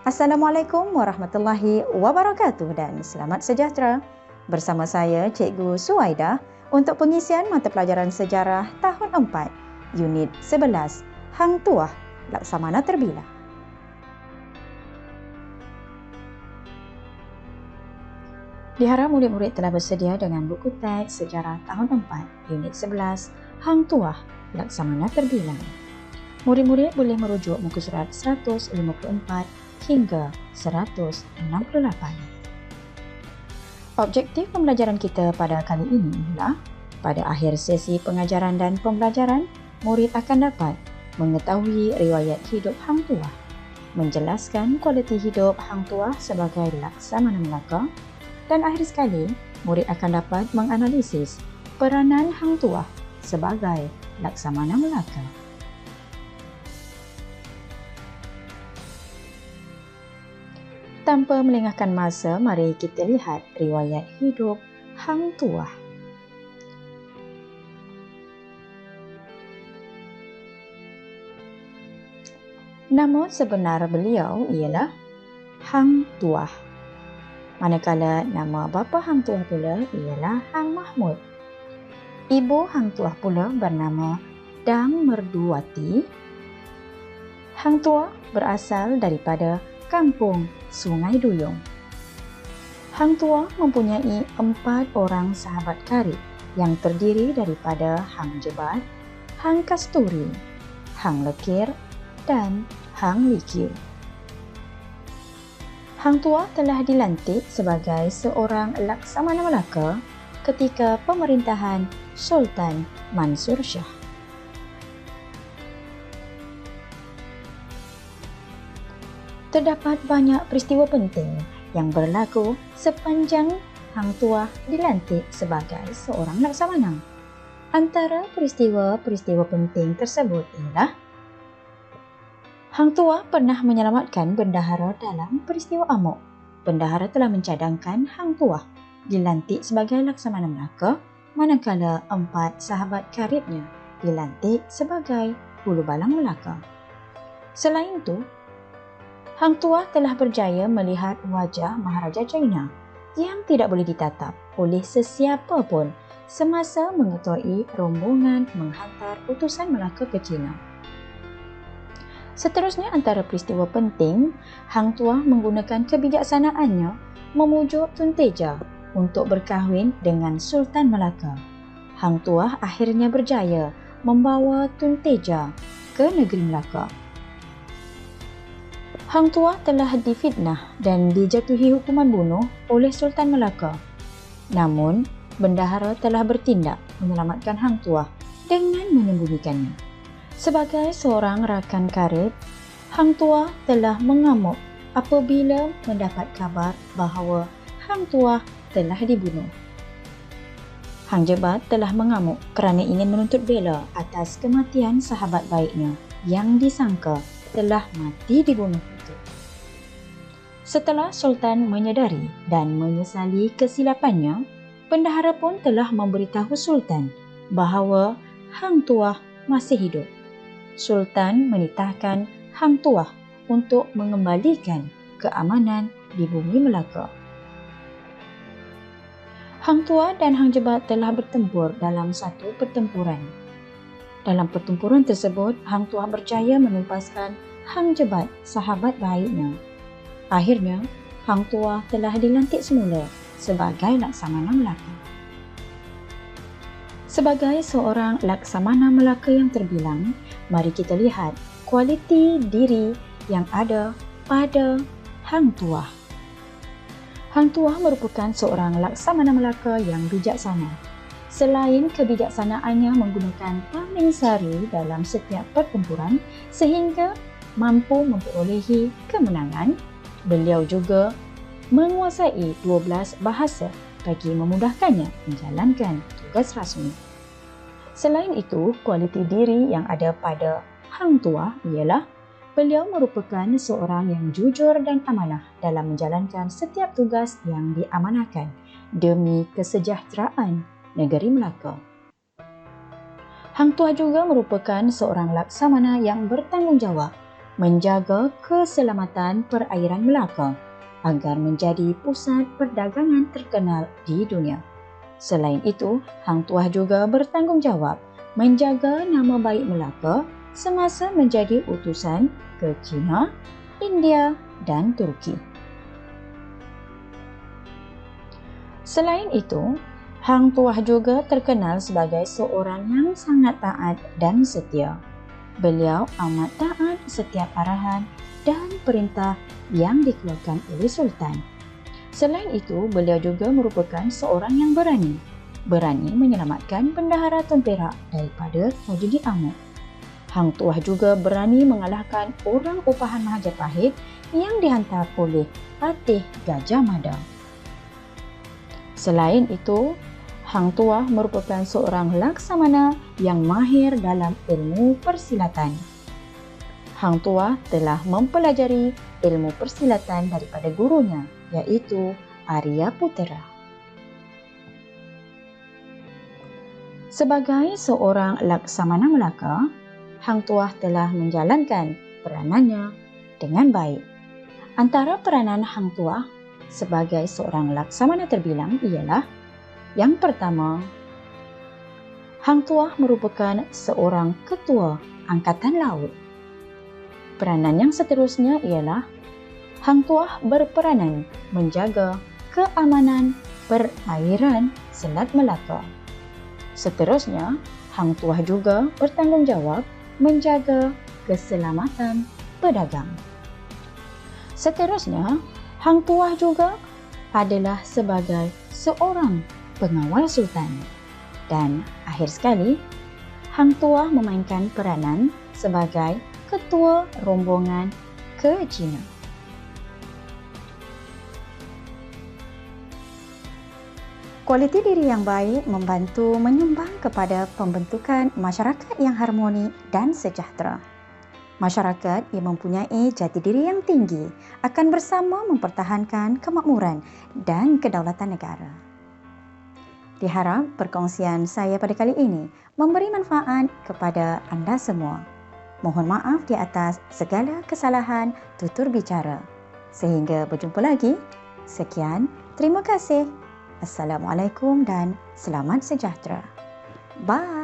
Assalamualaikum warahmatullahi wabarakatuh dan selamat sejahtera. Bersama saya Cikgu Suwaidah untuk pengisian mata pelajaran sejarah tahun 4, Unit 11, Hang Tuah, Laksamana Terbilang. Diharap murid-murid telah bersedia dengan buku teks sejarah tahun 4, Unit 11, Hang Tuah, Laksamana Terbilang. Murid-murid boleh merujuk muka surat 154 hingga 168. Objektif pembelajaran kita pada kali ini ialah pada akhir sesi pengajaran dan pembelajaran, murid akan dapat mengetahui riwayat hidup Hang Tuah, menjelaskan kualiti hidup Hang Tuah sebagai Laksamana Melaka, dan akhir sekali, murid akan dapat menganalisis peranan Hang Tuah sebagai Laksamana Melaka. Tanpa melengahkan masa, mari kita lihat riwayat hidup Hang Tuah. Nama sebenar beliau ialah Hang Tuah. Manakala nama bapa Hang Tuah pula ialah Hang Mahmud. Ibu Hang Tuah pula bernama Dang Merduwati. Hang Tuah berasal daripada kampung Sungai Duyung. Hang Tuah mempunyai 4 orang sahabat karib yang terdiri daripada Hang Jebat, Hang Kasturi, Hang Lekir dan Hang Likiu. Hang Tuah telah dilantik sebagai seorang Laksamana Melaka ketika pemerintahan Sultan Mansur Shah. Terdapat banyak peristiwa penting yang berlaku sepanjang Hang Tuah dilantik sebagai seorang Laksamana. Antara peristiwa-peristiwa penting tersebut ialah Hang Tuah pernah menyelamatkan bendahara dalam peristiwa amok. Bendahara telah mencadangkan Hang Tuah dilantik sebagai Laksamana Melaka, manakala 4 sahabat karibnya dilantik sebagai Hulu Balang Melaka. Selain itu, Hang Tuah telah berjaya melihat wajah Maharaja China yang tidak boleh ditatap oleh sesiapa pun semasa mengetuai rombongan menghantar utusan Melaka ke China. Seterusnya, antara peristiwa penting, Hang Tuah menggunakan kebijaksanaannya memujuk Tun Teja untuk berkahwin dengan Sultan Melaka. Hang Tuah akhirnya berjaya membawa Tun Teja ke negeri Melaka. Hang Tuah telah difitnah dan dijatuhi hukuman bunuh oleh Sultan Melaka. Namun, bendahara telah bertindak menyelamatkan Hang Tuah dengan menyembunyikannya. Sebagai seorang rakan karib, Hang Tuah telah mengamuk apabila mendapat kabar bahawa Hang Tuah telah dibunuh. Hang Jebat telah mengamuk kerana ingin menuntut bela atas kematian sahabat baiknya yang disangka telah mati dibunuh itu. Setelah Sultan menyedari dan menyesali kesilapannya, bendahara pun telah memberitahu Sultan bahawa Hang Tuah masih hidup. Sultan menitahkan Hang Tuah untuk mengembalikan keamanan di bumi Melaka. Hang Tuah dan Hang Jebat telah bertempur dalam satu pertempuran. Dalam pertempuran tersebut, Hang Tuah berjaya menumpaskan Hang Jebat, sahabat baiknya. Akhirnya, Hang Tuah telah dilantik semula sebagai Laksamana Melaka. Sebagai seorang Laksamana Melaka yang terbilang, mari kita lihat kualiti diri yang ada pada Hang Tuah. Hang Tuah merupakan seorang Laksamana Melaka yang bijaksana. Selain kebijaksanaannya menggunakan paling sari dalam setiap pertempuran sehingga mampu memperolehi kemenangan, beliau juga menguasai 12 bahasa bagi memudahkannya menjalankan tugas rasmi. Selain itu, kualiti diri yang ada pada Hang Tuah ialah beliau merupakan seorang yang jujur dan amanah dalam menjalankan setiap tugas yang diamanahkan demi kesejahteraan negeri Melaka. Hang Tuah juga merupakan seorang laksamana yang bertanggungjawab menjaga keselamatan perairan Melaka agar menjadi pusat perdagangan terkenal di dunia. Selain itu, Hang Tuah juga bertanggungjawab menjaga nama baik Melaka semasa menjadi utusan ke China, India dan Turki. Selain itu, Hang Tuah juga terkenal sebagai seorang yang sangat taat dan setia. Beliau amat taat setiap arahan dan perintah yang dikeluarkan oleh Sultan. Selain itu, beliau juga merupakan seorang yang berani menyelamatkan bendahara Tun Perak daripada tragedi Amuk. Hang Tuah juga berani mengalahkan orang upahan Mahapahit yang dihantar oleh Patih Gajah Mada. Selain itu, Hang Tuah merupakan seorang laksamana yang mahir dalam ilmu persilatan. Hang Tuah telah mempelajari ilmu persilatan daripada gurunya, iaitu Arya Putera. Sebagai seorang laksamana Melaka, Hang Tuah telah menjalankan peranannya dengan baik. Antara peranan Hang Tuah sebagai seorang laksamana terbilang ialah: yang pertama, Hang Tuah merupakan seorang ketua Angkatan Laut. Peranan yang seterusnya ialah Hang Tuah berperanan menjaga keamanan perairan Selat Melaka. Seterusnya, Hang Tuah juga bertanggungjawab menjaga keselamatan pedagang. Seterusnya, Hang Tuah juga adalah sebagai seorang pengawal Sultan. Dan akhir sekali, Hang Tuah memainkan peranan sebagai ketua rombongan ke China. Kualiti diri yang baik membantu menyumbang kepada pembentukan masyarakat yang harmoni dan sejahtera. Masyarakat yang mempunyai jati diri yang tinggi akan bersama mempertahankan kemakmuran dan kedaulatan negara. Diharap perkongsian saya pada kali ini memberi manfaat kepada anda semua. Mohon maaf di atas segala kesalahan tutur bicara. Sehingga berjumpa lagi. Sekian, terima kasih. Assalamualaikum dan selamat sejahtera. Bye.